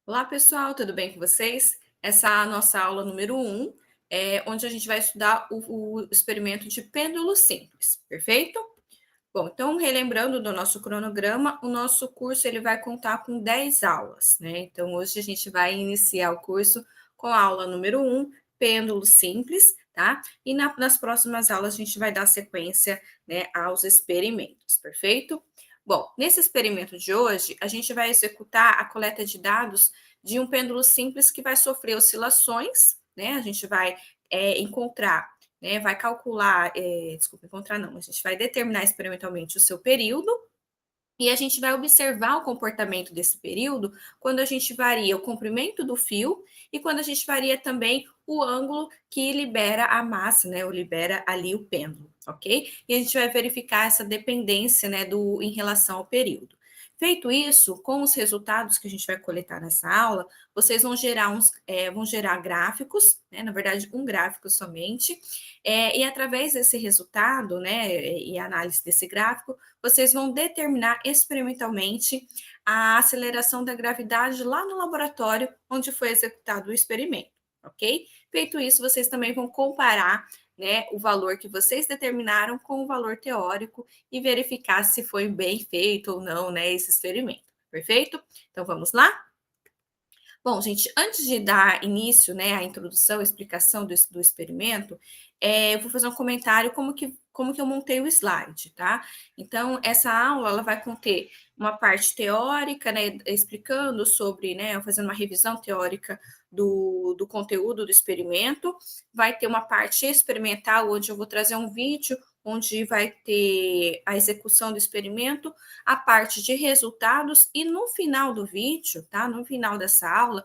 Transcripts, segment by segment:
Olá, pessoal, tudo bem com vocês? Essa é a nossa aula número 1, onde a gente vai estudar o experimento de pêndulo simples, perfeito? Bom, então, relembrando do nosso cronograma, o nosso curso ele vai contar com 10 aulas, né? Então, hoje a gente vai iniciar o curso com a aula número 1, pêndulo simples, tá? E nas próximas aulas a gente vai dar sequência, né, aos experimentos, perfeito? Bom, nesse experimento de hoje, a gente vai executar a coleta de dados de um pêndulo simples que vai sofrer oscilações, né? A gente vai encontrar, né? Vai calcular, desculpa, encontrar não, a gente vai determinar experimentalmente o seu período e a gente vai observar o comportamento desse período quando a gente varia o comprimento do fio e quando a gente varia também o ângulo que libera a massa, né? Ou libera ali o pêndulo, ok? E a gente vai verificar essa dependência, né, em relação ao período. Feito isso, com os resultados que a gente vai coletar nessa aula, vocês vão gerar gráficos, né? Na verdade, um gráfico somente, e através desse resultado, né, e análise desse gráfico, vocês vão determinar experimentalmente a aceleração da gravidade lá no laboratório onde foi executado o experimento, ok? Feito isso, vocês também vão comparar, né, o valor que vocês determinaram com o valor teórico e verificar se foi bem feito ou não, né, esse experimento, perfeito? Então vamos lá? Bom, gente, antes de dar início, né, à introdução, à explicação do experimento, eu vou fazer um comentário como que eu montei o slide, tá? Então, essa aula, ela vai conter uma parte teórica, né, explicando sobre, né, fazendo uma revisão teórica do conteúdo do experimento, vai ter uma parte experimental, onde eu vou trazer um vídeo, onde vai ter a execução do experimento, a parte de resultados e no final do vídeo, tá? No final dessa aula,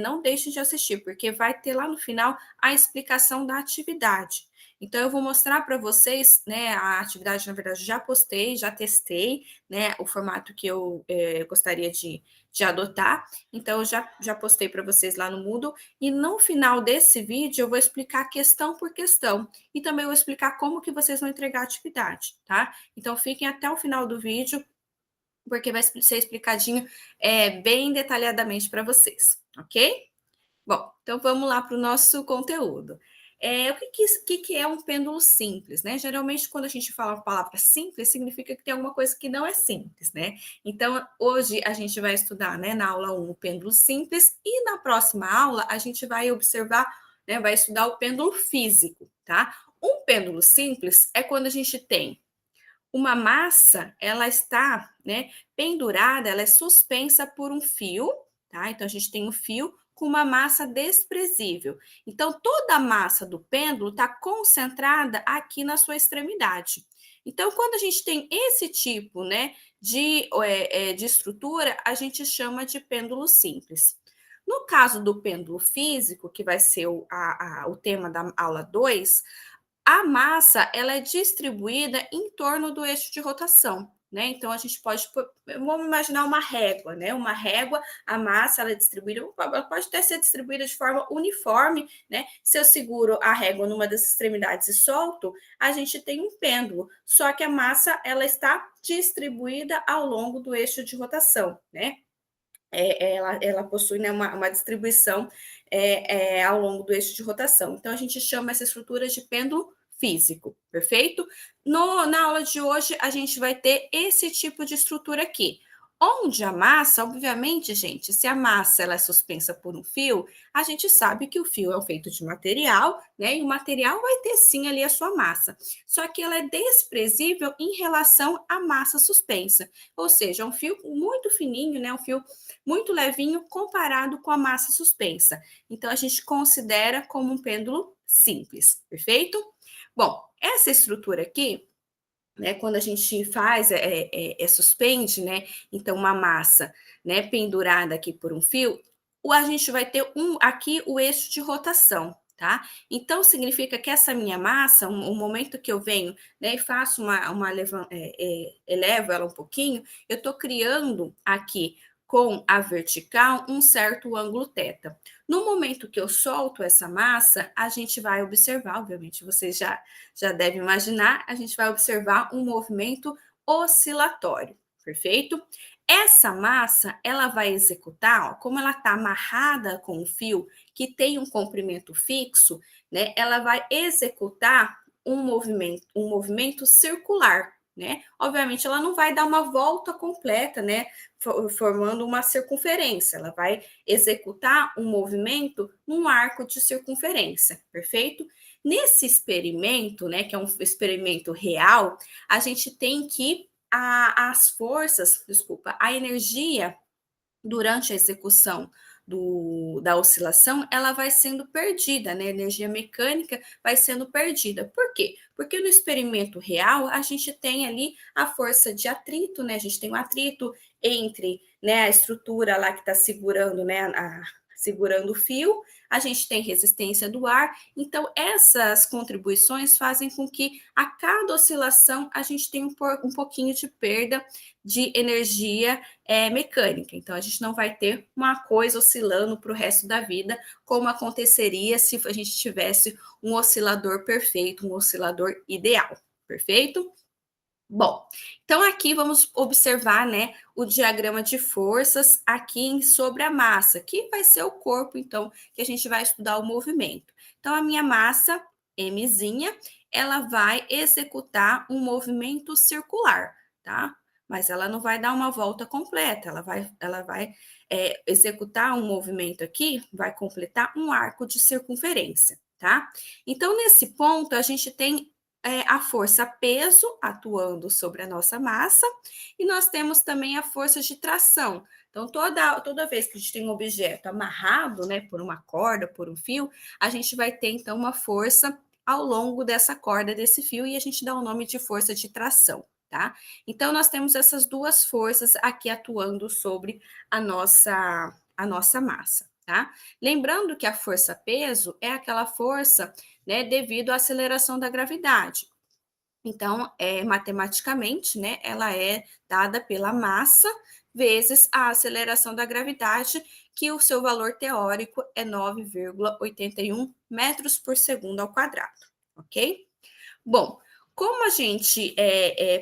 não deixe de assistir, porque vai ter lá no final a explicação da atividade. Então, eu vou mostrar para vocês, né, a atividade, na verdade, já postei, já testei, né, o formato que eu gostaria de adotar. Então, eu já postei para vocês lá no Moodle. E no final desse vídeo, eu vou explicar questão por questão. E também vou explicar como que vocês vão entregar a atividade, tá? Então, fiquem até o final do vídeo, porque vai ser explicadinho bem detalhadamente para vocês, ok? Bom, então vamos lá para o nosso conteúdo. O que é um pêndulo simples, né? Geralmente, quando a gente fala a palavra simples, significa que tem alguma coisa que não é simples, né? Então, hoje a gente vai estudar, né, na aula 1, o pêndulo simples, e na próxima aula a gente vai observar, né, vai estudar o pêndulo físico, tá? Um pêndulo simples é quando a gente tem uma massa, ela está, né, pendurada, ela é suspensa por um fio, tá? Então, a gente tem um fio com uma massa desprezível. Então, toda a massa do pêndulo está concentrada aqui na sua extremidade. Então, quando a gente tem esse tipo, né, de estrutura, a gente chama de pêndulo simples. No caso do pêndulo físico, que vai ser o tema da aula 2, a massa, ela é distribuída em torno do eixo de rotação, né? Então, a gente pode, vamos imaginar uma régua, né? Uma régua, a massa, ela é distribuída, ela pode até ser distribuída de forma uniforme, né? Se eu seguro a régua numa das extremidades e solto, a gente tem um pêndulo, só que a massa, ela está distribuída ao longo do eixo de rotação, né? Ela possui, né, uma distribuição ao longo do eixo de rotação. Então, a gente chama essa estrutura de pêndulo físico, perfeito? Na aula de hoje, a gente vai ter esse tipo de estrutura aqui, onde a massa, obviamente, gente, se a massa ela é suspensa por um fio, a gente sabe que o fio é feito de material, né? E o material vai ter sim ali a sua massa. Só que ela é desprezível em relação à massa suspensa. Ou seja, é um fio muito fininho, né? Um fio muito levinho comparado com a massa suspensa. Então, a gente considera como um pêndulo simples, perfeito? Bom, essa estrutura aqui, né, quando a gente faz, suspende, né, então uma massa, né, pendurada aqui por um fio, a gente vai ter aqui o eixo de rotação, tá? Então, significa que essa minha massa, o momento que eu venho, né, e faço elevo ela um pouquinho, eu estou criando aqui com a vertical um certo ângulo θ. No momento que eu solto essa massa, a gente vai observar, obviamente, vocês já devem imaginar, a gente vai observar um movimento oscilatório, perfeito? Essa massa, ela vai executar, ó, como ela está amarrada com o fio, que tem um comprimento fixo, né? Ela vai executar um movimento circular, né? Obviamente, ela não vai dar uma volta completa, né? Formando uma circunferência. Ela vai executar um movimento num arco de circunferência, perfeito? Nesse experimento, né, que é um experimento real, a gente tem que as forças, desculpa, a energia durante a execução da oscilação, ela vai sendo perdida, né? A energia mecânica vai sendo perdida. Por quê? Porque no experimento real, a gente tem ali a força de atrito, né? A gente tem um atrito entre, né, a estrutura lá que está segurando, né, segurando o fio, a gente tem resistência do ar, então essas contribuições fazem com que a cada oscilação a gente tenha um pouquinho de perda de energia mecânica. Então, a gente não vai ter uma coisa oscilando para o resto da vida, como aconteceria se a gente tivesse um oscilador perfeito, um oscilador ideal. Perfeito? Bom, então aqui vamos observar, né, o diagrama de forças aqui sobre a massa, que vai ser o corpo, então, que a gente vai estudar o movimento. Então, a minha massa, Mzinha, ela vai executar um movimento circular, tá? Mas ela não vai dar uma volta completa, ela vai executar um movimento aqui, vai completar um arco de circunferência, tá? Então, nesse ponto, a gente tem a força peso atuando sobre a nossa massa, e nós temos também a força de tração. Então, toda vez que a gente tem um objeto amarrado, né, por uma corda, por um fio, a gente vai ter, então, uma força ao longo dessa corda, desse fio, e a gente dá o nome de força de tração, tá? Então, nós temos essas duas forças aqui atuando sobre a nossa massa, tá? Lembrando que a força-peso é aquela força, né, devido à aceleração da gravidade. Então, matematicamente, né, ela é dada pela massa vezes a aceleração da gravidade, que o seu valor teórico é 9,81 metros por segundo ao quadrado, ok? Bom, como a gente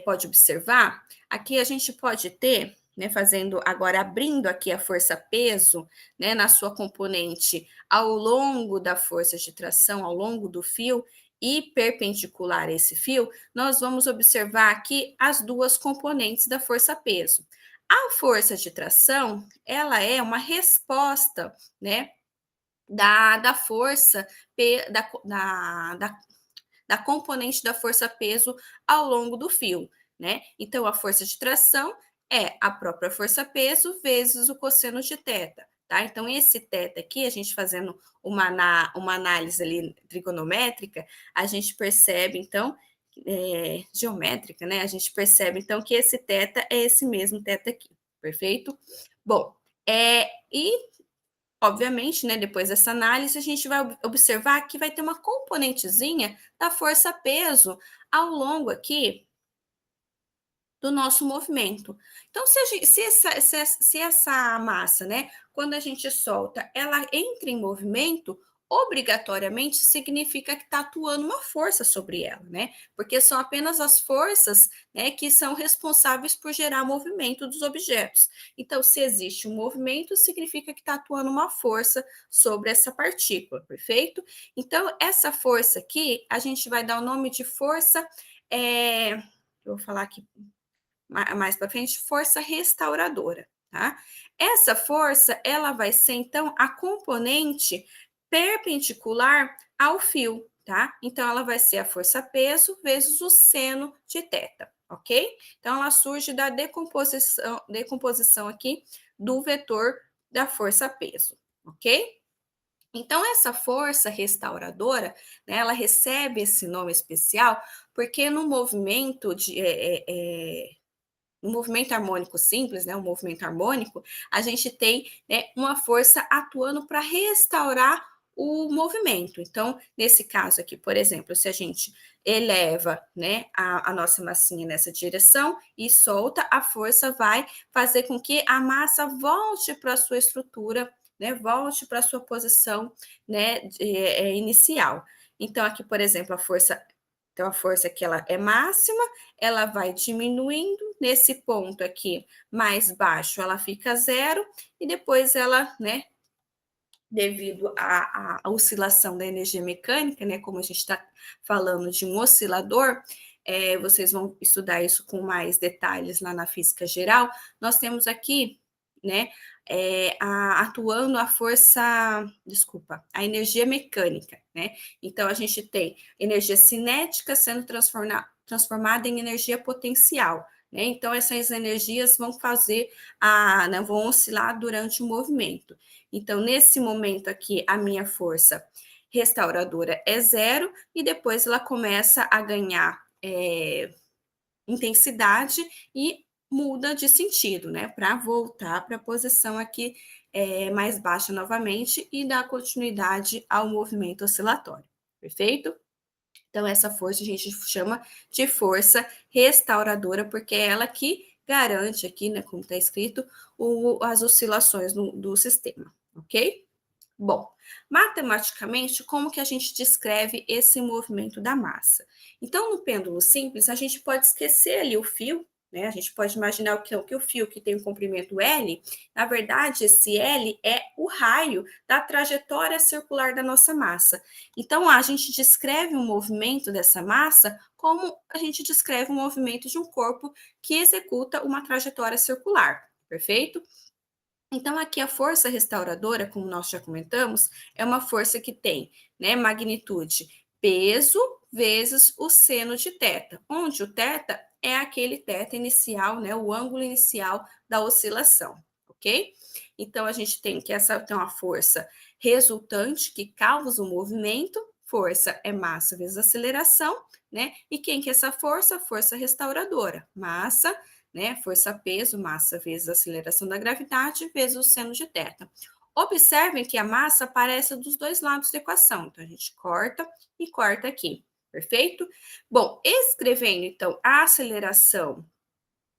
pode observar, aqui a gente pode ter, né, fazendo agora, abrindo aqui a força-peso, né, na sua componente ao longo da força de tração, ao longo do fio e perpendicular a esse fio, nós vamos observar aqui as duas componentes da força-peso. A força de tração, ela é uma resposta, né, da força, da componente da força-peso ao longo do fio, né? Então, a força de tração é a própria força-peso vezes o cosseno de θ, tá? Então, esse θ aqui, a gente fazendo uma análise ali trigonométrica, a gente percebe, então, geométrica, né? A gente percebe, então, que esse θ é esse mesmo θ aqui, perfeito? Bom, e obviamente, né, depois dessa análise, a gente vai observar que vai ter uma componentezinha da força-peso ao longo aqui do nosso movimento. Então, se essa massa, né, quando a gente solta, ela entra em movimento, obrigatoriamente significa que está atuando uma força sobre ela, né? Porque são apenas as forças, né, que são responsáveis por gerar movimento dos objetos. Então, se existe um movimento, significa que está atuando uma força sobre essa partícula, perfeito? Então, essa força aqui, a gente vai dar o nome de força. Eu vou falar aqui mais para frente, força restauradora, tá? Essa força, ela vai ser, então, a componente perpendicular ao fio, tá? Então, ela vai ser a força-peso vezes o seno de θ, ok? Então, ela surge da decomposição aqui do vetor da força-peso, ok? Então, essa força restauradora, né, ela recebe esse nome especial porque no movimento no movimento harmônico simples, né, um movimento harmônico, a gente tem, né, uma força atuando para restaurar o movimento. Então, nesse caso aqui, por exemplo, se a gente eleva, né, a nossa massinha nessa direção e solta, a força vai fazer com que a massa volte para a sua estrutura, né, volte para a sua posição, né, inicial. Então, aqui, por exemplo, a força Então, a força aqui ela é máxima, ela vai diminuindo, nesse ponto aqui mais baixo ela fica zero, e depois ela, né, devido à oscilação da energia mecânica, né, como a gente está falando de um oscilador, vocês vão estudar isso com mais detalhes lá na física geral, nós temos aqui, né, atuando a força, desculpa, a energia mecânica, né? Então, a gente tem energia cinética sendo transformada em energia potencial, né? Então, essas energias vão fazer, né, vão oscilar durante o movimento. Então, nesse momento aqui, a minha força restauradora é zero, e depois ela começa a ganhar intensidade e muda de sentido, né? Para voltar para a posição aqui mais baixa novamente e dar continuidade ao movimento oscilatório. Perfeito? Então, essa força a gente chama de força restauradora, porque é ela que garante aqui, né, como está escrito, as oscilações do sistema, ok? Bom, matematicamente, como que a gente descreve esse movimento da massa? Então, no pêndulo simples, a gente pode esquecer ali o fio, né? A gente pode imaginar que o fio que tem o comprimento L, na verdade, esse L é o raio da trajetória circular da nossa massa. Então, a gente descreve o movimento dessa massa como a gente descreve o movimento de um corpo que executa uma trajetória circular, perfeito? Então, aqui a força restauradora, como nós já comentamos, é uma força que tem, né, magnitude peso vezes o seno de θ, onde o θ é aquele θ inicial, né, o ângulo inicial da oscilação, ok? Então, a gente tem que essa tem uma força resultante que causa o movimento, força é massa vezes aceleração, né? E quem que é essa força? Força restauradora, massa, né? Força-peso, massa vezes a aceleração da gravidade, vezes o seno de θ. Observem que a massa aparece dos dois lados da equação. Então, a gente corta e corta aqui. Perfeito? Bom, escrevendo, então, a aceleração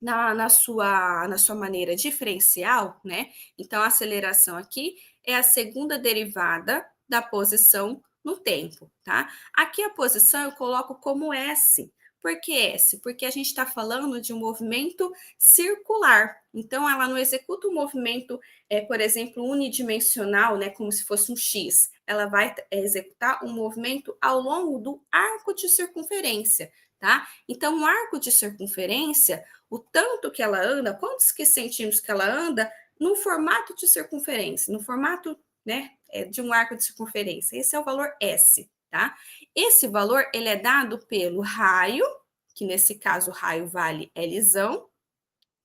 na sua maneira diferencial, né? Então, a aceleração aqui é a segunda derivada da posição no tempo, tá? Aqui a posição eu coloco como S. Por que S? Porque a gente está falando de um movimento circular. Então, ela não executa um movimento, por exemplo, unidimensional, né? Como se fosse um X. Ela vai executar um movimento ao longo do arco de circunferência, tá? Então, um arco de circunferência, o tanto que ela anda, quantos que centímetros que ela anda, no formato de circunferência, no formato, né, de um arco de circunferência. Esse é o valor S, tá? Esse valor, ele é dado pelo raio, que nesse caso o raio vale Lzão,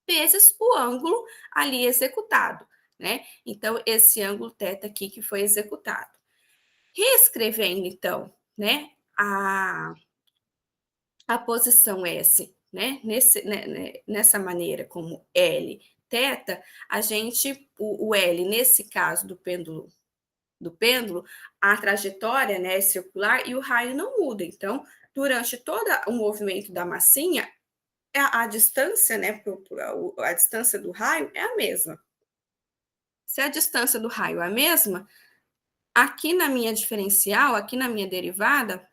vezes o ângulo ali executado, né? Então, esse ângulo θ aqui que foi executado. Reescrevendo, então, né, a posição S, né, nessa maneira como L, θ, a gente, o L, nesse caso do pêndulo, a trajetória, né, é circular e o raio não muda. Então, durante todo o movimento da massinha, a distância, né, a distância do raio é a mesma. Se a distância do raio é a mesma, aqui na minha diferencial, aqui na minha derivada,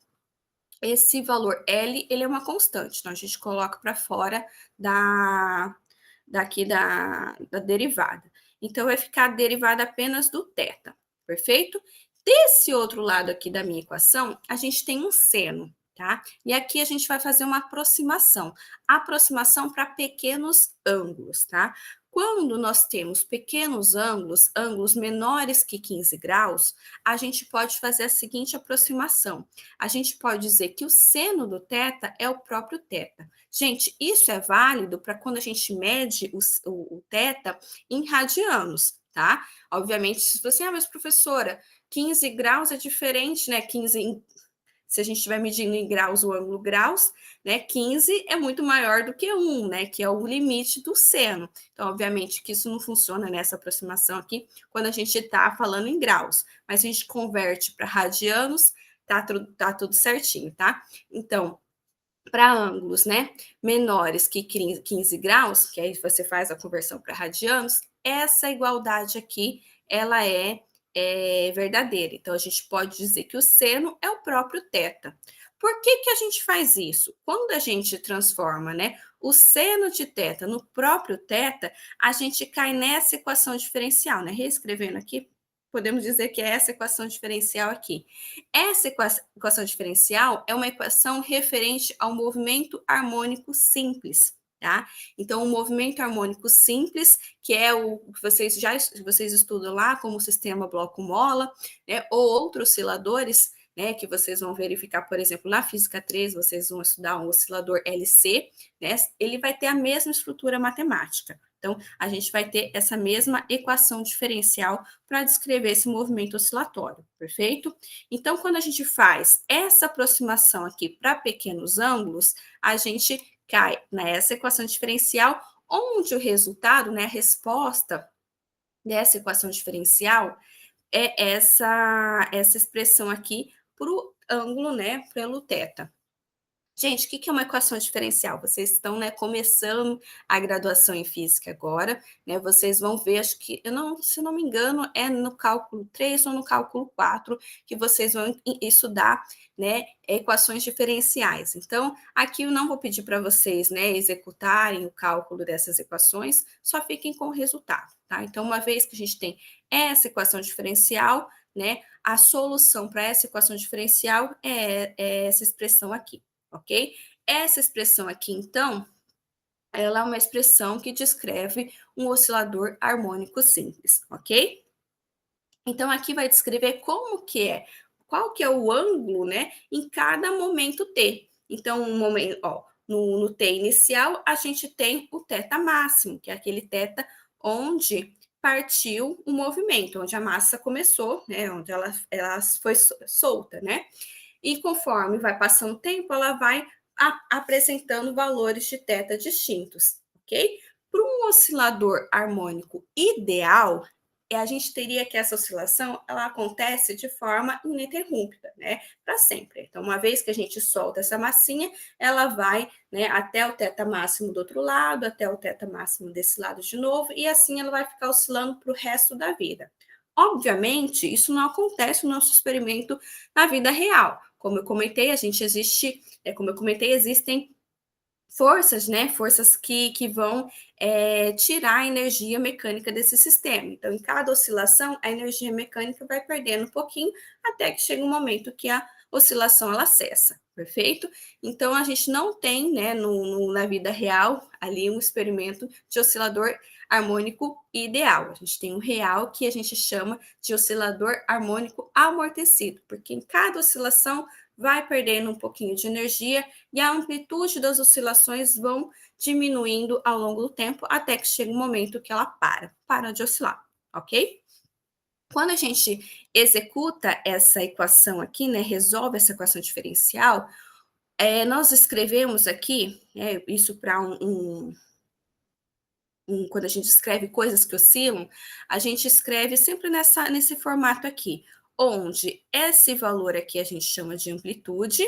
esse valor L, ele é uma constante, então a gente coloca para fora daqui da derivada. Então, vai ficar a derivada apenas do θ, perfeito? Desse outro lado aqui da minha equação, a gente tem um seno, tá? E aqui a gente vai fazer uma aproximação para pequenos ângulos, tá? Quando nós temos pequenos ângulos, ângulos menores que 15 graus, a gente pode fazer a seguinte aproximação. A gente pode dizer que o seno do θ é o próprio θ. Gente, isso é válido para quando a gente mede o θ em radianos, tá? Obviamente, se você, mas professora, 15 graus é diferente, né? 15 se a gente estiver medindo em graus o ângulo graus, né, 15 é muito maior do que 1, né, que é o limite do seno. Então, obviamente que isso não funciona nessa aproximação aqui quando a gente está falando em graus, mas a gente converte para radianos, tá tudo certinho, tá? Então, para ângulos, né, menores que 15 graus, que aí você faz a conversão para radianos, essa igualdade aqui, ela é verdadeira. Então, a gente pode dizer que o seno é o próprio θ. Por que que a gente faz isso? Quando a gente transforma, né, o seno de θ no próprio θ, a gente cai nessa equação diferencial, né? Reescrevendo aqui, podemos dizer que é essa equação diferencial aqui. Essa equação diferencial é uma equação referente ao movimento harmônico simples, tá? Então, o movimento harmônico simples, que é o que vocês estudam lá como sistema bloco-mola, né, ou outros osciladores, né, que vocês vão verificar, por exemplo, na física 3, vocês vão estudar um oscilador LC, né, ele vai ter a mesma estrutura matemática. Então, a gente vai ter essa mesma equação diferencial para descrever esse movimento oscilatório, perfeito? Então, quando a gente faz essa aproximação aqui para pequenos ângulos, a gente cai nessa equação diferencial, onde o resultado, né, a resposta dessa equação diferencial é essa expressão aqui para o ângulo, né, pelo θ. Gente, o que é uma equação diferencial? Vocês estão, né, começando a graduação em física agora, né? Vocês vão ver, acho que, se eu não me engano, é no cálculo 3 ou no cálculo 4 que vocês vão estudar, né, equações diferenciais. Então, aqui eu não vou pedir para vocês, né, executarem o cálculo dessas equações, só fiquem com o resultado, tá? Então, uma vez que a gente tem essa equação diferencial, né, a solução para essa equação diferencial é essa expressão aqui, ok? Essa expressão aqui, então, ela é uma expressão que descreve um oscilador harmônico simples, ok? Então, aqui vai descrever qual que é o ângulo, né, em cada momento t. Então, um momento, ó, no t inicial, a gente tem o θ máximo, que é aquele θ onde partiu o movimento, onde a massa começou, né, onde ela foi solta, né? E conforme vai passando o tempo, ela vai apresentando valores de θ distintos, ok? Para um oscilador harmônico ideal, a gente teria que essa oscilação ela acontece de forma ininterrupta, né? Para sempre. Então, uma vez que a gente solta essa massinha, ela vai, né, até o θ máximo do outro lado, até o θ máximo desse lado de novo, e assim ela vai ficar oscilando para o resto da vida. Obviamente, isso não acontece no nosso experimento na vida real. Como eu comentei, como eu comentei, existem forças, né? Forças que vão tirar a energia mecânica desse sistema. Então, em cada oscilação, a energia mecânica vai perdendo um pouquinho, até que chega um momento que a oscilação ela cessa, perfeito? Então, a gente não tem, né, na vida real, ali um experimento de oscilador harmônico ideal. A gente tem um real que a gente chama de oscilador harmônico amortecido, porque em cada oscilação vai perdendo um pouquinho de energia e a amplitude das oscilações vão diminuindo ao longo do tempo até que chega um momento que ela para de oscilar, ok? Quando a gente executa essa equação aqui, né, resolve essa equação diferencial, nós escrevemos aqui, isso para quando a gente escreve coisas que oscilam, a gente escreve sempre nesse formato aqui, onde esse valor aqui a gente chama de amplitude,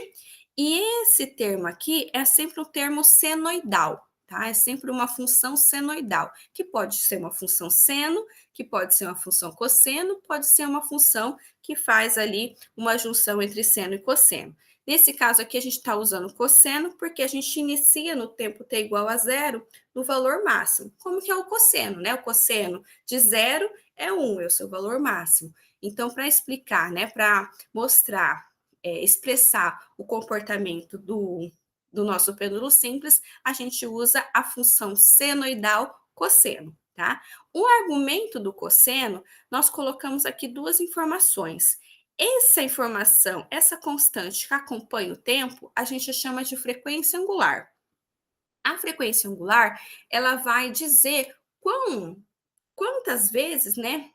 e esse termo aqui é sempre um termo senoidal, tá? É sempre uma função senoidal, que pode ser uma função seno, que pode ser uma função cosseno, pode ser uma função que faz ali uma junção entre seno e cosseno. Nesse caso aqui, a gente está usando cosseno, porque a gente inicia no tempo t igual a zero, no valor máximo. Como que é o cosseno, né? O cosseno de zero é 1, é o seu valor máximo. Então, para explicar, né, para mostrar, expressar o comportamento do nosso pêndulo simples, a gente usa a função senoidal cosseno, tá? O argumento do cosseno, nós colocamos aqui duas informações. Essa informação, essa constante que acompanha o tempo, a gente chama de frequência angular. A frequência angular, ela vai dizer quantas vezes, né?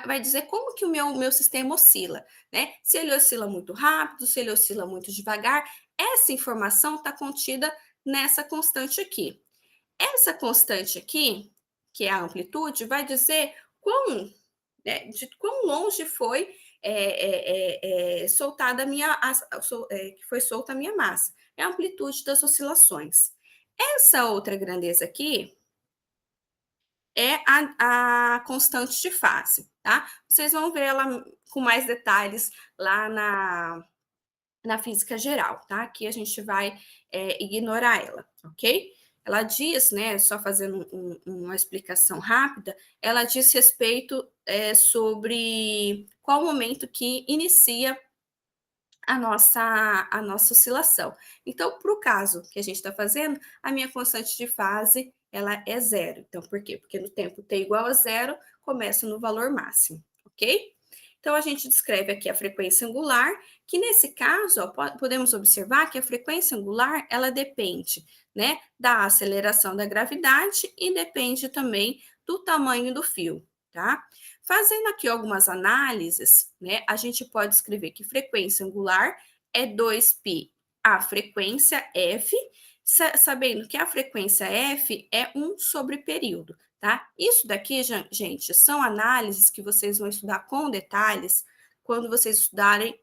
Vai dizer como que o meu sistema oscila, né? Se ele oscila muito rápido, se ele oscila muito devagar, essa informação está contida nessa constante aqui. Essa constante aqui, que é a amplitude, vai dizer de quão longe foi soltada que foi solta a minha massa. É a amplitude das oscilações. Essa outra grandeza aqui é a constante de fase, tá? Vocês vão ver ela com mais detalhes lá na física geral, tá? Aqui a gente vai ignorar ela, ok? Ela diz, né, só fazendo uma explicação rápida, ela diz respeito sobre qual momento que inicia a nossa oscilação. Então, para o caso que a gente está fazendo, a minha constante de fase ela é zero. Então, por quê? Porque no tempo t igual a zero, começa no valor máximo, ok? Então, a gente descreve aqui a frequência angular, que nesse caso, ó, podemos observar que a frequência angular, ela depende, né, da aceleração da gravidade e depende também do tamanho do fio, tá? Fazendo aqui algumas análises, né, a gente pode escrever que frequência angular é 2π a frequência f, sabendo que a frequência f é 1 sobre período, tá? Isso daqui, gente, são análises que vocês vão estudar com detalhes quando vocês estudarem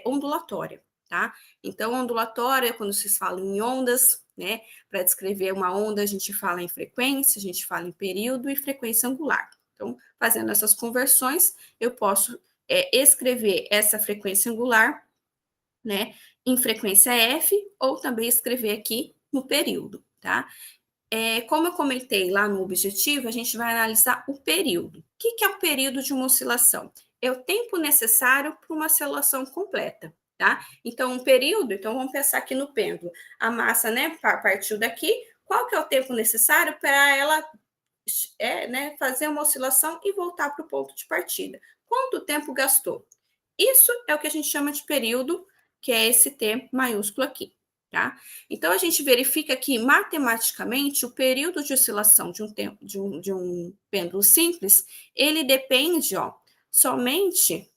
ondulatória, tá? Então, ondulatória, quando vocês falam em ondas, né, para descrever uma onda, a gente fala em frequência, a gente fala em período e frequência angular. Então, fazendo essas conversões, eu posso escrever essa frequência angular, né, em frequência f, ou também escrever aqui no período, tá? Como eu comentei lá no objetivo, a gente vai analisar o período. O que é o período de uma oscilação? É o tempo necessário para uma oscilação completa, tá? Então, um período, então vamos pensar aqui no pêndulo. A massa, né, partiu daqui, qual que é o tempo necessário para ela né, fazer uma oscilação e voltar para o ponto de partida? Quanto tempo gastou? Isso é o que a gente chama de período, que é esse T maiúsculo aqui, tá? Então, a gente verifica que, matematicamente, o período de oscilação de um pêndulo simples, ele depende, ó, somente,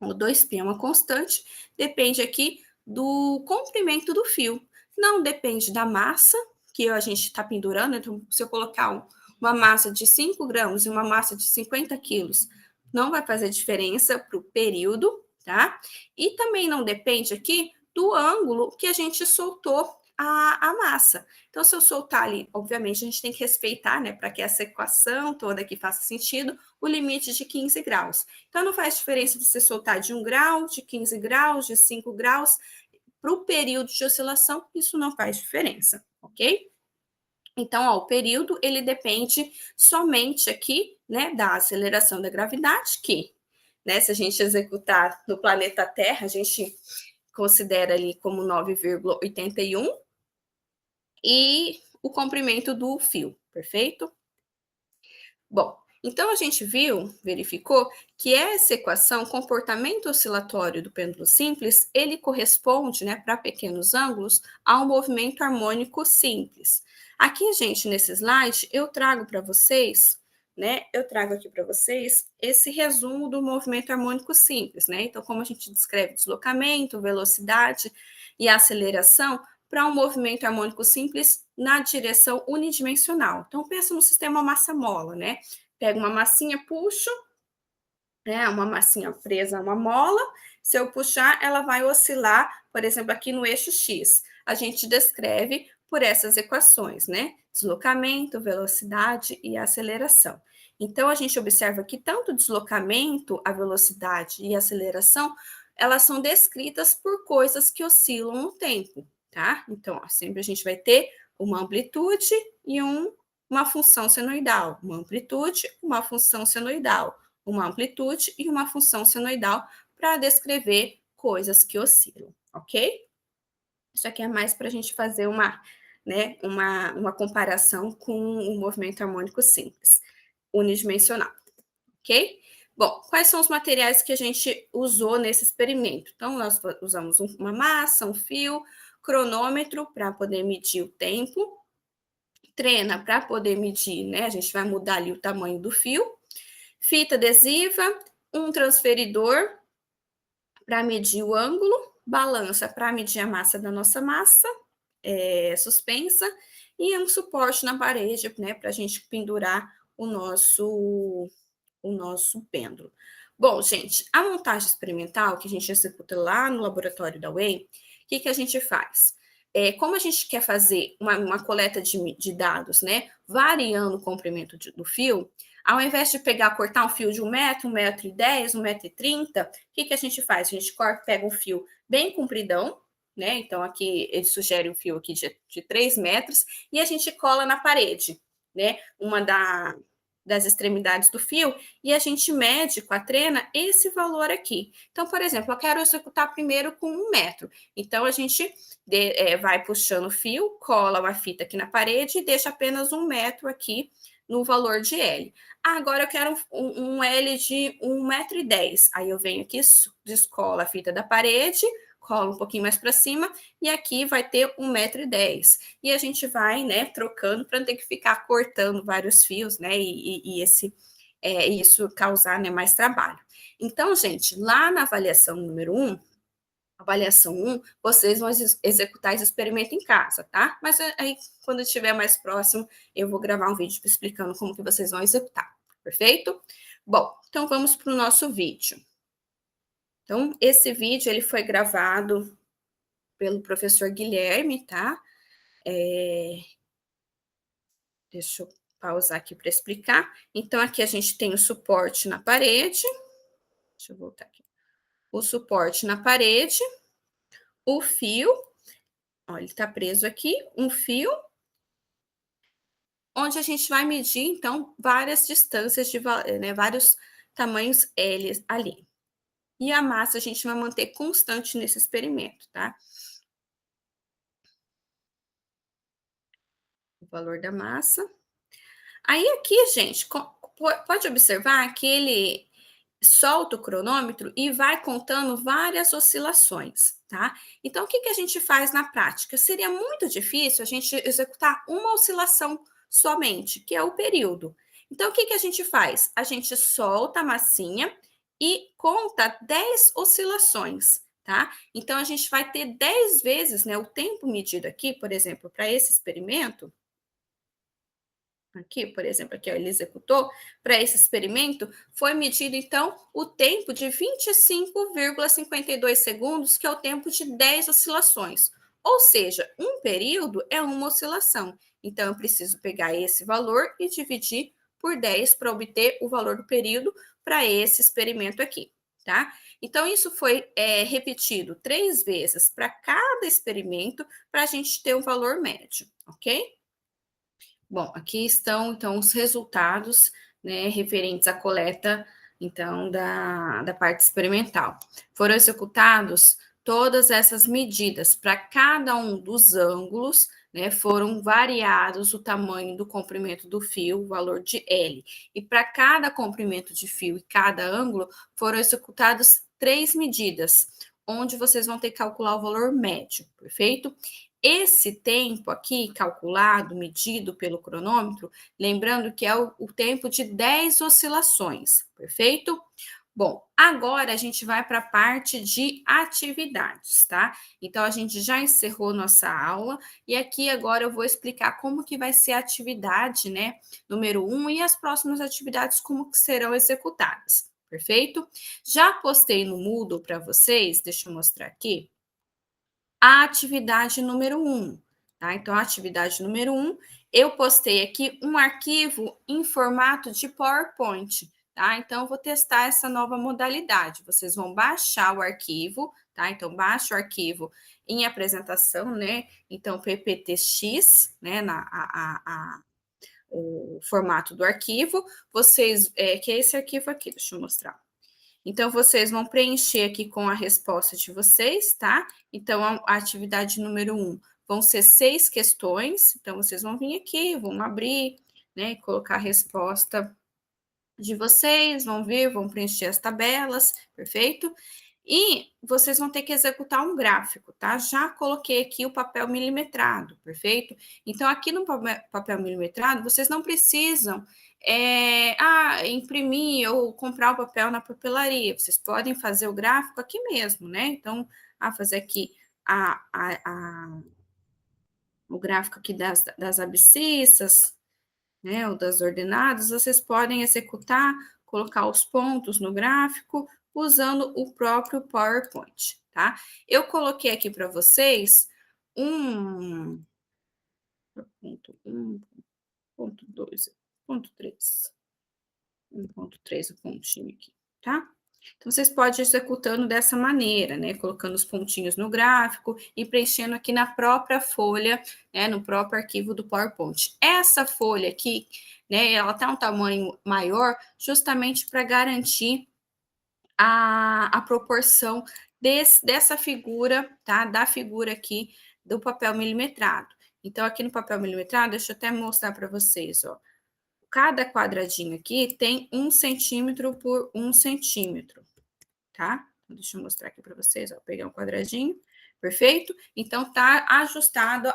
o 2π é uma constante, depende aqui do comprimento do fio. Não depende da massa que a gente está pendurando. Então, se eu colocar uma massa de 5 gramas e uma massa de 50 quilos, não vai fazer diferença para o período, tá? E também não depende aqui do ângulo que a gente soltou a massa. Então, se eu soltar ali, obviamente, a gente tem que respeitar, né, para que essa equação toda aqui faça sentido, o limite de 15 graus. Então, não faz diferença você soltar de 1 grau, de 15 graus, de 5 graus. Para o período de oscilação, isso não faz diferença, ok? Então, ó, o período, ele depende somente aqui, né, da aceleração da gravidade, que, né, se a gente executar no planeta Terra, a gente considera ali como 9,81, e o comprimento do fio, perfeito? Bom, então a gente verificou que essa equação, comportamento oscilatório do pêndulo simples, ele corresponde, né, para pequenos ângulos, a um movimento harmônico simples. Aqui, gente, nesse slide, eu trago para vocês, né, esse resumo do movimento harmônico simples, né? Então, como a gente descreve deslocamento, velocidade e aceleração para um movimento harmônico simples na direção unidimensional. Então, pensa no sistema massa-mola, né? Pego uma massinha, puxo, né? Uma massinha presa a uma mola. Se eu puxar, ela vai oscilar, por exemplo, aqui no eixo X. A gente descreve por essas equações, né? Deslocamento, velocidade e aceleração. Então, a gente observa que tanto o deslocamento, a velocidade e a aceleração, elas são descritas por coisas que oscilam no tempo, tá? Então, ó, sempre a gente vai ter uma amplitude e uma função senoidal. Uma amplitude, uma função senoidal. Uma amplitude e uma função senoidal para descrever coisas que oscilam, ok? Isso aqui é mais para a gente fazer uma comparação com o movimento harmônico simples, unidimensional, ok? Bom, quais são os materiais que a gente usou nesse experimento? Então, nós usamos uma massa, um fio, cronômetro para poder medir o tempo, trena para poder medir, né? A gente vai mudar ali o tamanho do fio, fita adesiva, um transferidor para medir o ângulo, balança para medir a massa da nossa massa suspensa e um suporte na parede, né, para a gente pendurar o nosso pêndulo. Bom, gente, a montagem experimental que a gente executa lá no laboratório da UEM, o que a gente faz? Como a gente quer fazer uma coleta de dados, né, variando o comprimento do fio, Ao invés de cortar um fio de 1 metro, 1,10 m, 1,30 m, o que a gente faz? A gente pega um fio bem compridão, né? Então, aqui ele sugere um fio aqui de 3 metros e a gente cola na parede, né? Das extremidades do fio e a gente mede com a trena esse valor aqui. Então, por exemplo, eu quero executar primeiro com 1 metro. Então, a gente vai puxando o fio, cola uma fita aqui na parede e deixa apenas 1 metro aqui no valor de L. Agora eu quero um L de 1,10 m. Aí eu venho aqui, descolo a fita da parede, colo um pouquinho mais para cima e aqui vai ter 1,10 m. E a gente vai, né, trocando para não ter que ficar cortando vários fios, né, e isso causar, né, mais trabalho. Então, gente, lá na avaliação número 1, avaliação 1, vocês vão executar esse experimento em casa, tá? Mas aí, quando estiver mais próximo, eu vou gravar um vídeo explicando como que vocês vão executar, perfeito? Bom, então vamos para o nosso vídeo. Então, esse vídeo, ele foi gravado pelo professor Guilherme, tá? Deixa eu pausar aqui para explicar. Então, aqui a gente tem o suporte na parede. Deixa eu voltar aqui. O suporte na parede, o fio, ó, ele tá preso aqui, um fio, onde a gente vai medir, então, várias distâncias, né, vários tamanhos L ali. E a massa a gente vai manter constante nesse experimento, tá? O valor da massa. Aí aqui, gente, pode observar que ele solta o cronômetro e vai contando várias oscilações, tá? Então, o que a gente faz na prática? Seria muito difícil a gente executar uma oscilação somente, que é o período. Então, o que a gente faz? A gente solta a massinha e conta 10 oscilações, tá? Então, a gente vai ter 10 vezes, né, o tempo medido aqui, por exemplo, para esse experimento, aqui, por exemplo, aqui ó, ele executou, para esse experimento, foi medido, então, o tempo de 25,52 segundos, que é o tempo de 10 oscilações. Ou seja, um período é uma oscilação. Então, eu preciso pegar esse valor e dividir por 10 para obter o valor do período para esse experimento aqui, tá? Então, isso foi repetido 3 vezes para cada experimento, para a gente ter um valor médio, ok? Bom, aqui estão, então, os resultados, né, referentes à coleta, então, da parte experimental. Foram executados todas essas medidas para cada um dos ângulos, né, foram variados o tamanho do comprimento do fio, o valor de L. E para cada comprimento de fio e cada ângulo, foram executadas 3 medidas, onde vocês vão ter que calcular o valor médio, perfeito? Esse tempo aqui, calculado, medido pelo cronômetro, lembrando que é o tempo de 10 oscilações, perfeito? Bom, agora a gente vai para a parte de atividades, tá? Então, a gente já encerrou nossa aula e aqui agora eu vou explicar como que vai ser a atividade, né? Número 1 e as próximas atividades, como que serão executadas, perfeito? Já postei no Moodle para vocês, deixa eu mostrar aqui, a atividade número 1, tá? Então, a atividade número 1, eu postei aqui um arquivo em formato de PowerPoint, tá? Então, eu vou testar essa nova modalidade. Vocês vão baixar o arquivo, tá? Então, baixa o arquivo em apresentação, né? Então, PPTX, né? O formato do arquivo, vocês, que é esse arquivo aqui, deixa eu mostrar. Então, vocês vão preencher aqui com a resposta de vocês, tá? Então, a atividade número 1 vão ser 6 questões. Então, vocês vão vir aqui, vão abrir, né? Colocar a resposta de vocês, vão vir, vão preencher as tabelas, perfeito? E vocês vão ter que executar um gráfico, tá? Já coloquei aqui o papel milimetrado, perfeito? Então, aqui no papel milimetrado, vocês não precisam imprimir ou comprar o papel na papelaria. Vocês podem fazer o gráfico aqui mesmo, né? Então, fazer aqui o gráfico aqui das abscissas, né, ou das ordenadas, vocês podem executar, colocar os pontos no gráfico usando o próprio PowerPoint, tá? Eu coloquei aqui para vocês um ponto 1, ponto 2, ponto 3. 1,3 o pontinho aqui, tá? Então, vocês podem ir executando dessa maneira, né? Colocando os pontinhos no gráfico e preenchendo aqui na própria folha, né? No próprio arquivo do PowerPoint. Essa folha aqui, né? Ela tá um tamanho maior justamente para garantir a proporção dessa figura, tá? Da figura aqui do papel milimetrado. Então, aqui no papel milimetrado, deixa eu até mostrar para vocês, ó. Cada quadradinho aqui tem 1 centímetro por 1 centímetro, tá? Deixa eu mostrar aqui para vocês, ó. Peguei um quadradinho, perfeito? Então, tá ajustado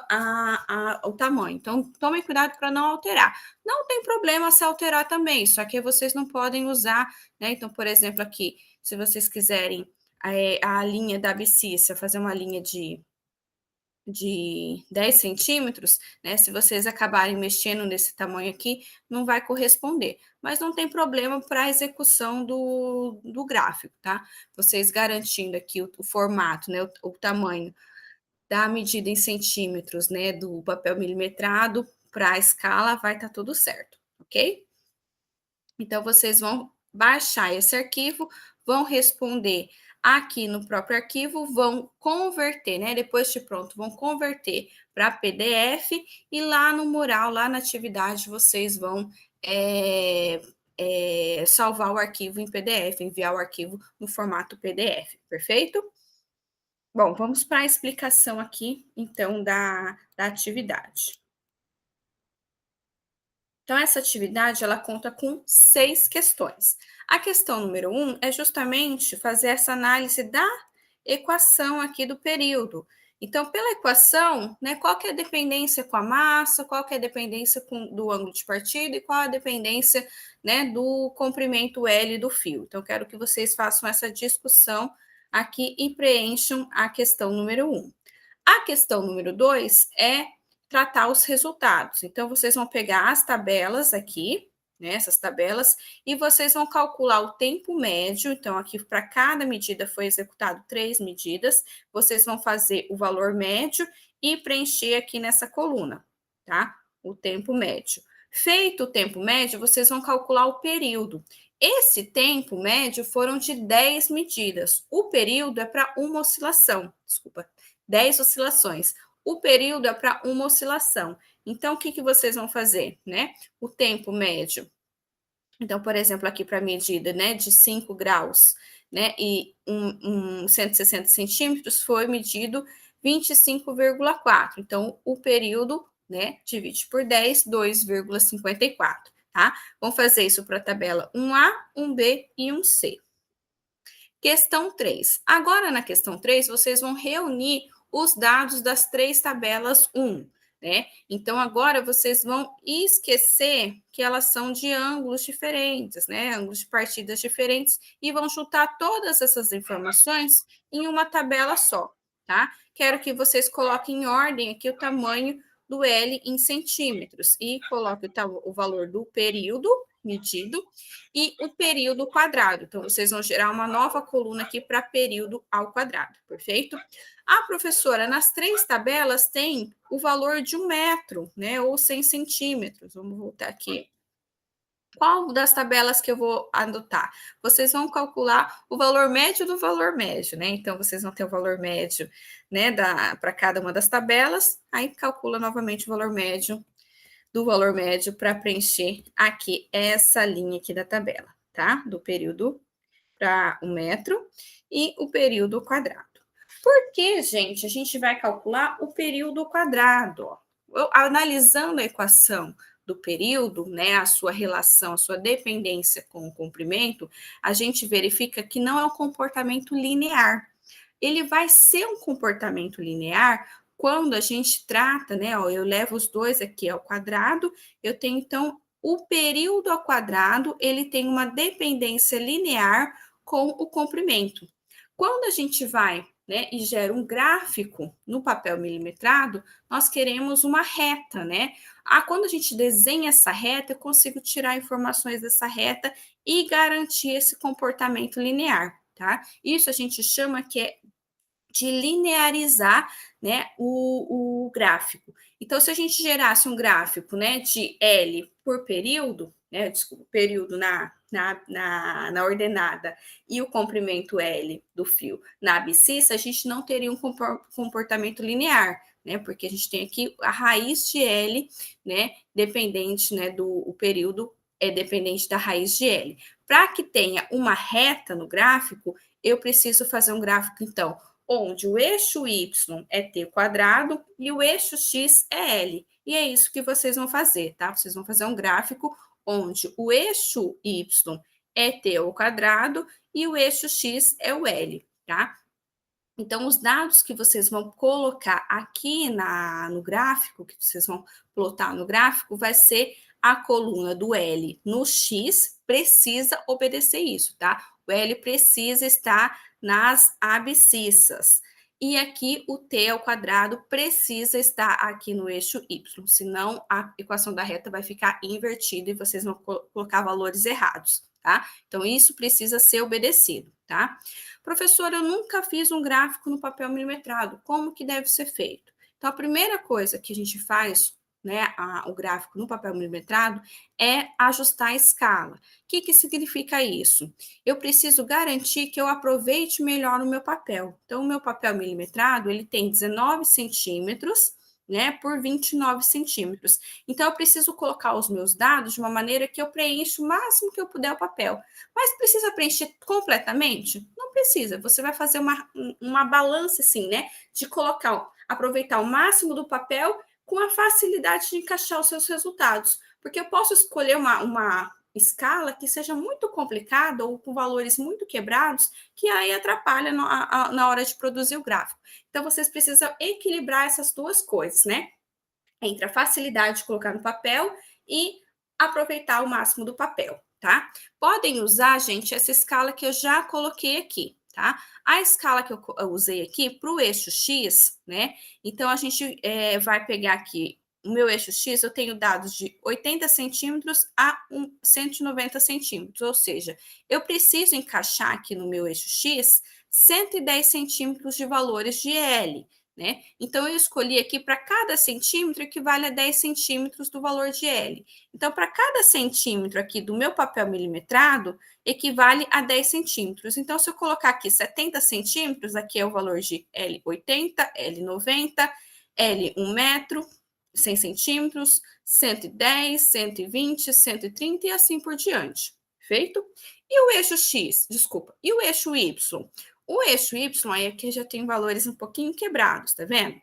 o tamanho. Então, tomem cuidado para não alterar. Não tem problema se alterar também, só que vocês não podem usar, né? Então, por exemplo, aqui, se vocês quiserem a linha da abscissa, fazer uma linha de 10 centímetros, né? Se vocês acabarem mexendo nesse tamanho aqui, não vai corresponder. Mas não tem problema para a execução do gráfico, tá? Vocês garantindo aqui o formato, né? O tamanho da medida em centímetros, né? Do papel milimetrado para a escala, vai estar tudo certo, ok? Então, vocês vão baixar esse arquivo, vão responder aqui no próprio arquivo, vão converter, né? Depois de pronto, vão converter para PDF e lá no mural, lá na atividade, vocês vão salvar o arquivo em PDF, enviar o arquivo no formato PDF, perfeito? Bom, vamos para a explicação aqui, então, da atividade. Então, essa atividade ela conta com 6 questões. A questão número 1 é justamente fazer essa análise da equação aqui do período. Então, pela equação, né, qual que é a dependência com a massa, qual que é a dependência do ângulo de partida e qual a dependência, né, do comprimento L do fio. Então, quero que vocês façam essa discussão aqui e preencham a questão número 1. A questão número 2 é tratar os resultados. Então, vocês vão pegar as tabelas aqui, né, essas tabelas, e vocês vão calcular o tempo médio. Então, aqui para cada medida foi executado 3 medidas. Vocês vão fazer o valor médio e preencher aqui nessa coluna, tá? O tempo médio. Feito o tempo médio, vocês vão calcular o período. Esse tempo médio foram de 10 medidas. O período é para uma oscilação, desculpa, 10 oscilações. O período é para uma oscilação. Então, o que vocês vão fazer, né? O tempo médio. Então, por exemplo, aqui para a medida, né, de 5 graus, né, e 160 centímetros foi medido 25,4. Então, o período, né, divide por 10, 2,54, tá? Vamos fazer isso para a tabela 1A, 1B e 1C. Questão 3. Agora, na questão 3, vocês vão reunir os dados das 3 tabelas 1, né? Então, agora vocês vão esquecer que elas são de ângulos diferentes, né? Ângulos de partidas diferentes, e vão juntar todas essas informações em uma tabela só, tá? Quero que vocês coloquem em ordem aqui o tamanho do L em centímetros e coloque o valor do período medido e o período quadrado. Então, vocês vão gerar uma nova coluna aqui para período ao quadrado, perfeito? A professora, nas 3 tabelas, tem o valor de 1 metro, né? Ou 100 centímetros. Vamos voltar aqui. Qual das tabelas que eu vou adotar? Vocês vão calcular o valor médio do valor médio, né? Então, vocês vão ter o valor médio, né, para cada uma das tabelas, aí calcula novamente o valor médio do valor médio para preencher aqui essa linha aqui da tabela, tá? Do período para o metro e o período quadrado. Por que, gente, a gente vai calcular o período quadrado? Ó. Analisando a equação do período, né, a sua relação, a sua dependência com o comprimento, a gente verifica que não é um comportamento linear. Ele vai ser um comportamento linear quando a gente trata, né? Ó, eu levo os dois aqui ao quadrado, eu tenho então o período ao quadrado, ele tem uma dependência linear com o comprimento. Quando a gente vai, né, e gera um gráfico no papel milimetrado, nós queremos uma reta, né? Quando a gente desenha essa reta, eu consigo tirar informações dessa reta e garantir esse comportamento linear, tá? Isso a gente chama que é de linearizar, né, o gráfico. Então, se a gente gerasse um gráfico, né, de L por período, né, desculpa, período na ordenada e o comprimento L do fio na abscissa, a gente não teria um comportamento linear, né? Porque a gente tem aqui a raiz de L, né? Dependente, né, do período é dependente da raiz de L. Para que tenha uma reta no gráfico, eu preciso fazer um gráfico, então, onde o eixo y é t quadrado e o eixo x é L. E é isso que vocês vão fazer, tá? Vocês vão fazer um gráfico onde o eixo y é t ao quadrado e o eixo x é o L, tá? Então, os dados que vocês vão colocar aqui no gráfico, que vocês vão plotar no gráfico, vai ser a coluna do L no X, precisa obedecer isso, tá? O L precisa estar nas abscissas. E aqui o t ao quadrado precisa estar aqui no eixo y, senão a equação da reta vai ficar invertida e vocês vão colocar valores errados, tá? Então, isso precisa ser obedecido, tá? Professora, eu nunca fiz um gráfico no papel milimetrado, como que deve ser feito? Então, a primeira coisa que a gente faz, né, o gráfico no papel milimetrado, é ajustar a escala. O que significa isso? Eu preciso garantir que eu aproveite melhor o meu papel. Então, o meu papel milimetrado, ele tem 19 centímetros, né, por 29 centímetros. Então, eu preciso colocar os meus dados de uma maneira que eu preencha o máximo que eu puder o papel. Mas precisa preencher completamente? Não precisa. Você vai fazer uma balança, assim, né, de aproveitar o máximo do papel com a facilidade de encaixar os seus resultados. Porque eu posso escolher uma escala que seja muito complicada ou com valores muito quebrados, que aí atrapalha na hora de produzir o gráfico. Então, vocês precisam equilibrar essas duas coisas, né? Entre a facilidade de colocar no papel e aproveitar o máximo do papel, tá? Podem usar, gente, essa escala que eu já coloquei aqui, tá? A escala que eu usei aqui para o eixo X, né? Então, a gente vai pegar aqui o meu eixo X, eu tenho dados de 80 centímetros a 190 centímetros, ou seja, eu preciso encaixar aqui no meu eixo X 110 centímetros de valores de L, né? Então, eu escolhi aqui para cada centímetro equivale a 10 centímetros do valor de L. Então, para cada centímetro aqui do meu papel milimetrado, equivale a 10 centímetros. Então, se eu colocar aqui 70 centímetros, aqui é o valor de L80, L90, L 1 metro, 100 centímetros, 110, 120, 130 e assim por diante. Feito? E o eixo X, desculpa, e o eixo Y? O eixo Y, aí aqui já tem valores um pouquinho quebrados, tá vendo?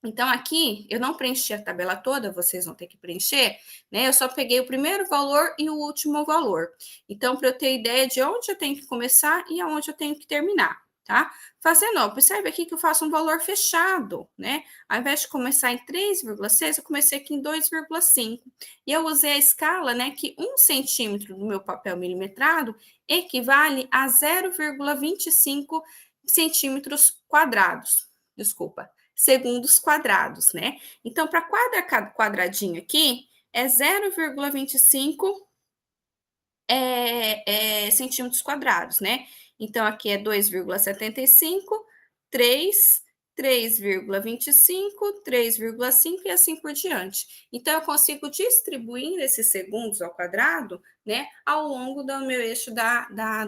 Então, aqui, eu não preenchi a tabela toda, vocês vão ter que preencher, né? Eu só peguei o primeiro valor e o último valor. Então, para eu ter ideia de onde eu tenho que começar e aonde eu tenho que terminar, tá? Fazendo, observe aqui que eu faço um valor fechado, né? Ao invés de começar em 3,6, eu comecei aqui em 2,5. E eu usei a escala, né, que 1 centímetro do meu papel milimetrado equivale a 0,25 centímetros quadrados. Desculpa, segundos quadrados, né? Então, para cada quadradinho aqui, é 0,25 centímetros quadrados, né? Então, aqui é 2,75, 3, 3,25, 3,5 e assim por diante. Então, eu consigo distribuir esses segundos ao quadrado, né, ao longo do meu eixo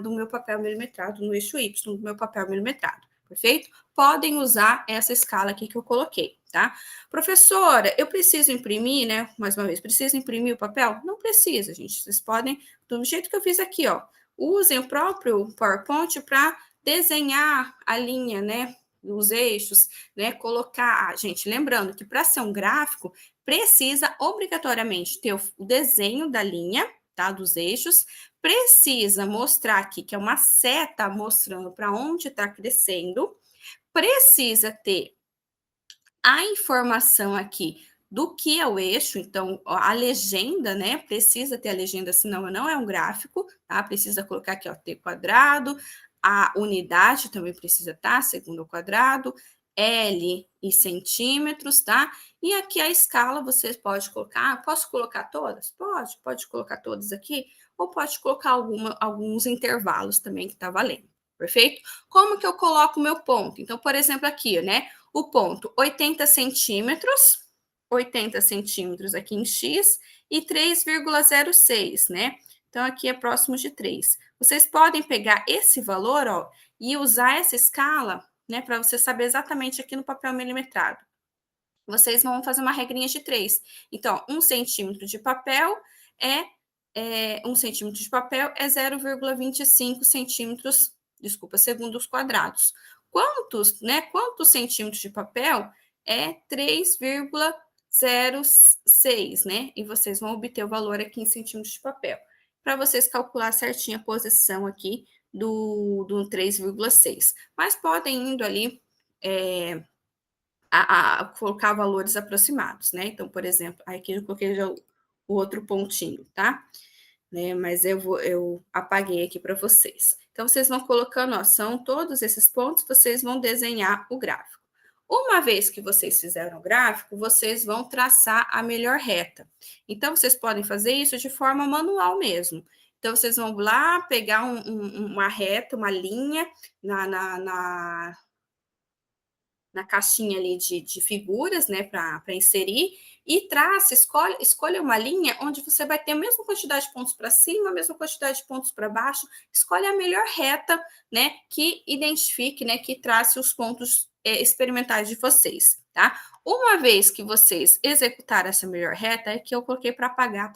do meu papel milimetrado, no eixo Y do meu papel milimetrado. Perfeito? Podem usar essa escala aqui que eu coloquei, tá? Professora, eu preciso imprimir, né? Mais uma vez, preciso imprimir o papel? Não precisa, gente. Vocês podem, do jeito que eu fiz aqui, ó. Usem o próprio PowerPoint para desenhar a linha, né? Os eixos, né? Colocar. Gente, lembrando que para ser um gráfico, precisa obrigatoriamente ter o desenho da linha, tá? Dos eixos. Precisa mostrar aqui que é uma seta mostrando para onde está crescendo. Precisa ter a informação aqui do que é o eixo, então a legenda, né? Precisa ter a legenda, senão não é um gráfico, tá? Precisa colocar aqui, ó, t quadrado, a unidade também precisa estar, segundo ao quadrado, L e centímetros, tá? E aqui a escala você pode colocar, posso colocar todas? Pode colocar todas aqui, ou pode colocar alguns intervalos também que tá valendo, perfeito? Como que eu coloco o meu ponto? Então, por exemplo, aqui, né? O ponto 80 centímetros aqui em X e 3,06, né? Então, aqui é próximo de 3. Vocês podem pegar esse valor, ó, e usar essa escala, né, para você saber exatamente aqui no papel milimetrado. Vocês vão fazer uma regrinha de 3. Então, 1 centímetro de papel é 1 centímetro de papel é 0,25 centímetros, desculpa, segundos quadrados. Quantos centímetros de papel é 3,06, né? E vocês vão obter o valor aqui em centímetros de papel. Para vocês calcular certinho a posição aqui do 3,6. Mas podem indo ali a colocar valores aproximados, né? Então, por exemplo, aqui eu coloquei já o outro pontinho, tá? Né? Mas eu apaguei aqui para vocês. Então, vocês vão colocando, ó, são todos esses pontos, vocês vão desenhar o gráfico. Uma vez que vocês fizeram o gráfico, vocês vão traçar a melhor reta. Então, vocês podem fazer isso de forma manual mesmo. Então, vocês vão lá pegar uma reta, uma linha na caixinha ali de figuras, né, para inserir, e traça, escolha uma linha onde você vai ter a mesma quantidade de pontos para cima, a mesma quantidade de pontos para baixo, escolhe a melhor reta, né, que identifique, né, que trace os pontos experimentais de vocês, tá? Uma vez que vocês executaram essa melhor reta, é que eu coloquei para apagar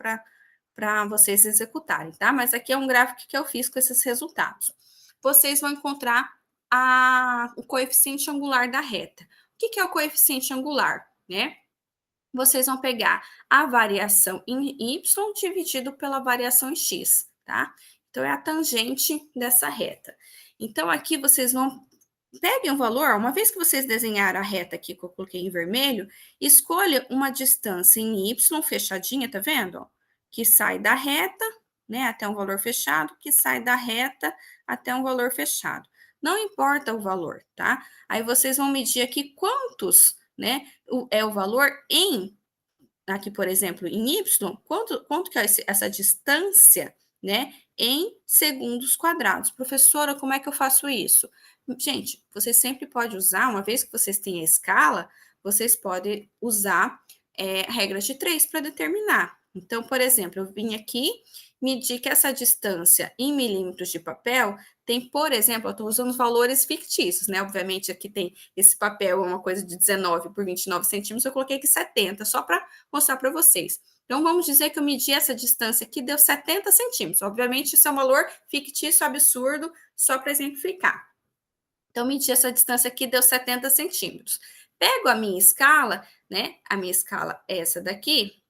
para vocês executarem, tá? Mas aqui é um gráfico que eu fiz com esses resultados. Vocês vão encontrar o coeficiente angular da reta. O que é o coeficiente angular, né? Vocês vão pegar a variação em y dividido pela variação em x, tá? Então, é a tangente dessa reta. Então, aqui vocês vão... Peguem o valor, uma vez que vocês desenharam a reta aqui que eu coloquei em vermelho, escolha uma distância em y fechadinha, tá vendo? Que sai da reta, né, até um valor fechado, que sai da reta até um valor fechado. Não importa o valor, tá? Aí vocês vão medir aqui quantos, né, é o valor em, aqui, por exemplo, em y, quanto que é essa distância, né, em segundos quadrados. Professora, como é que eu faço isso? Gente, vocês sempre podem usar, uma vez que vocês têm a escala, vocês podem usar regras de 3 para determinar. Então, por exemplo, eu vim aqui medir que essa distância em milímetros de papel tem, por exemplo, eu estou usando valores fictícios, né? Obviamente, aqui tem esse papel, é uma coisa de 19 por 29 centímetros, eu coloquei aqui 70, só para mostrar para vocês. Então, vamos dizer que eu medi essa distância aqui, deu 70 centímetros. Obviamente, isso é um valor fictício, absurdo, só para exemplificar. Então, medi essa distância aqui, deu 70 centímetros. Pego a minha escala, né? A minha escala é essa daqui,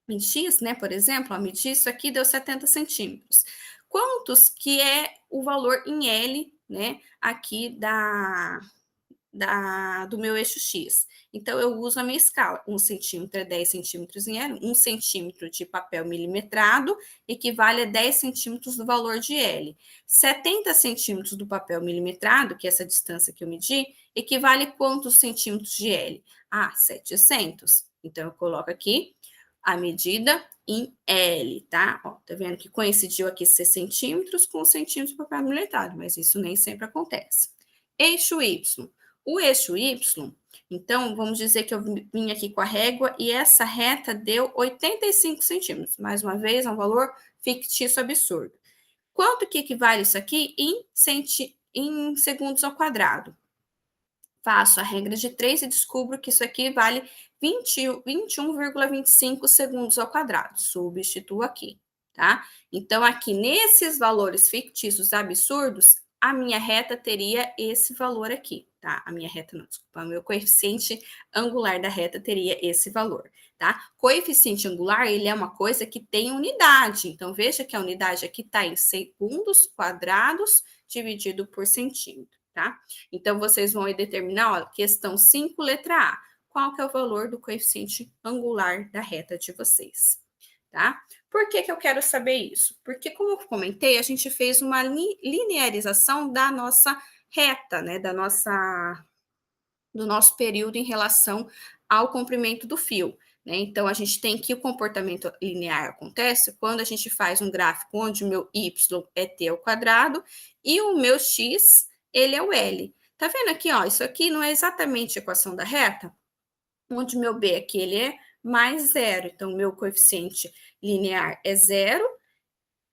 em x, né, por exemplo, ó, medi isso aqui, deu 70 centímetros. Quantos que é o valor em L, né, aqui do meu eixo X? Então, eu uso a minha escala. 1 centímetro é 10 centímetros em L. 1 centímetro de papel milimetrado equivale a 10 centímetros do valor de L. 70 centímetros do papel milimetrado, que é essa distância que eu medi, equivale a quantos centímetros de L? 700. Então, eu coloco aqui a medida em L, tá? Ó, tá vendo que coincidiu aqui ser centímetros com centímetros de papel milimetrado, mas isso nem sempre acontece. Eixo Y. O eixo Y, então, vamos dizer que eu vim aqui com a régua e essa reta deu 85 centímetros. Mais uma vez, é um valor fictício absurdo. Quanto que equivale isso aqui em segundos ao quadrado? Faço a regra de 3 e descubro que isso aqui vale 21,25 segundos ao quadrado. Substituo aqui, tá? Então, aqui nesses valores fictícios absurdos, a minha reta teria esse valor aqui, tá? A minha reta, não, desculpa, o meu coeficiente angular da reta teria esse valor, tá? Coeficiente angular, ele é uma coisa que tem unidade. Então, veja que a unidade aqui está em segundos quadrados dividido por centímetro, tá? Então, vocês vão determinar, ó, questão 5, letra A. Qual que é o valor do coeficiente angular da reta de vocês, tá? Por que eu quero saber isso? Porque, como eu comentei, a gente fez uma linearização da nossa reta, né? Do nosso período em relação ao comprimento do fio, né? Então, a gente tem que o comportamento linear acontece quando a gente faz um gráfico onde o meu y é t ao quadrado e o meu x, ele é o L. Tá vendo aqui, ó? Isso aqui não é exatamente a equação da reta? Onde o meu B aqui, ele é mais zero. Então, o meu coeficiente linear é zero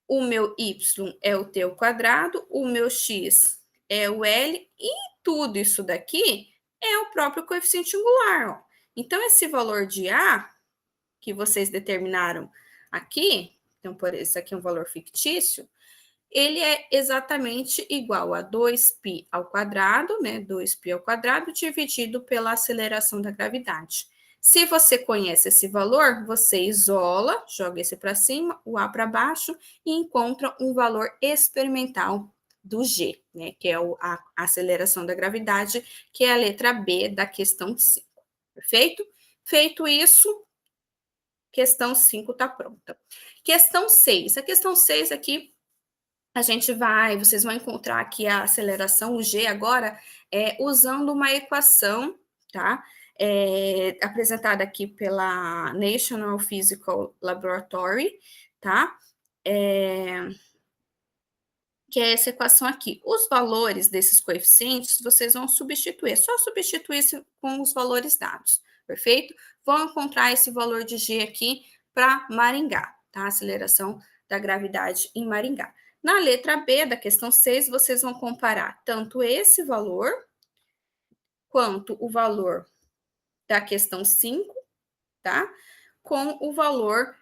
o meu y é o t ao quadrado, o meu x é o L, e tudo isso daqui é o próprio coeficiente angular, ó. Então, esse valor de A, que vocês determinaram aqui, então, por isso aqui é um valor fictício, ele é exatamente igual a 2π ao quadrado, né? 2π ao quadrado dividido pela aceleração da gravidade. Se você conhece esse valor, você isola, joga esse para cima, o A para baixo e encontra um valor experimental do G, né? Que é a aceleração da gravidade, que é a letra B da questão 5. Perfeito? Feito isso, questão 5 está pronta. Questão 6. A questão 6 aqui vocês vão encontrar aqui a aceleração, o G agora, usando uma equação, tá? Apresentada aqui pela National Physical Laboratory, tá? Que é essa equação aqui. Os valores desses coeficientes, vocês vão substituir, é só substituir com os valores dados, perfeito? Vão encontrar esse valor de G aqui para Maringá, tá? Aceleração da gravidade em Maringá. Na letra B da questão 6, vocês vão comparar tanto esse valor quanto o valor da questão 5, tá? Com o valor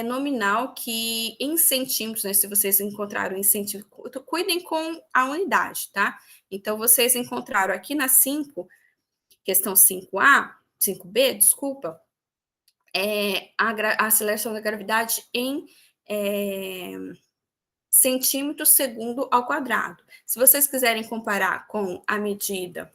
nominal que em centímetros, né? Se vocês encontraram em centímetros, cuidem com a unidade, tá? Então, vocês encontraram aqui na 5, questão 5A, 5B, desculpa, a aceleração da gravidade em centímetros segundo ao quadrado. Se vocês quiserem comparar com a medida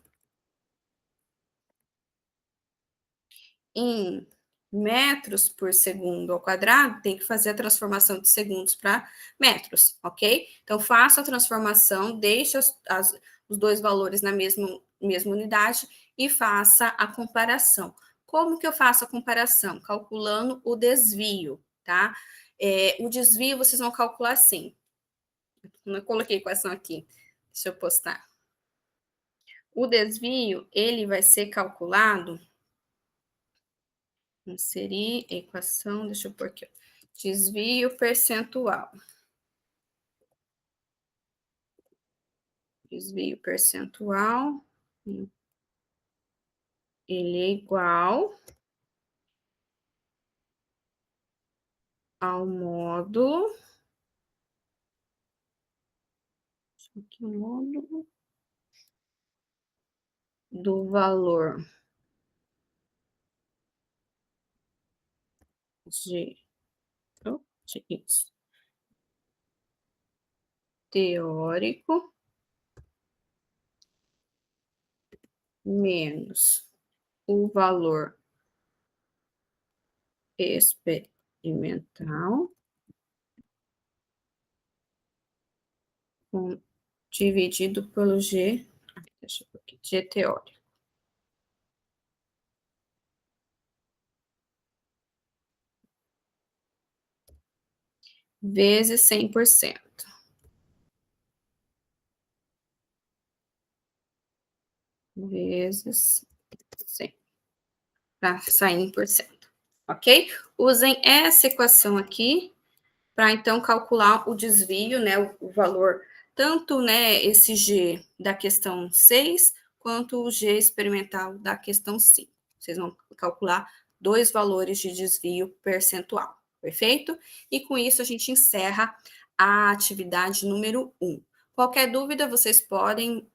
em metros por segundo ao quadrado, tem que fazer a transformação de segundos para metros, ok? Então, faça a transformação, deixe os dois valores na mesma unidade e faça a comparação. Como que eu faço a comparação? Calculando o desvio, tá? O desvio vocês vão calcular assim. Não coloquei equação aqui. Deixa eu postar. O desvio, ele vai ser calculado. Inserir equação, deixa eu pôr aqui. Desvio percentual. Desvio percentual. Ele é igual ao módulo. Aqui o módulo do valor de teórico menos o valor experimental dividido pelo G, deixa eu ver aqui, G teórico. Vezes 100%. Vezes 100. Para sair em porcento, ok? Usem essa equação aqui para, então, calcular o desvio, né, o valor, tanto, né, esse G da questão 6, quanto o G experimental da questão 5. Vocês vão calcular dois valores de desvio percentual, perfeito? E com isso a gente encerra a atividade número 1. Qualquer dúvida, vocês podem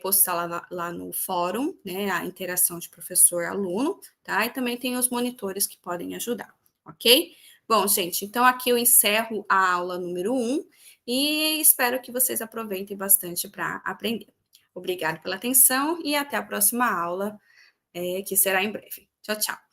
postar lá no fórum, né, a interação de professor-aluno, tá? E também tem os monitores que podem ajudar, ok? Bom, gente, então aqui eu encerro a aula número 1 e espero que vocês aproveitem bastante para aprender. Obrigada pela atenção e até a próxima aula, que será em breve. Tchau, tchau.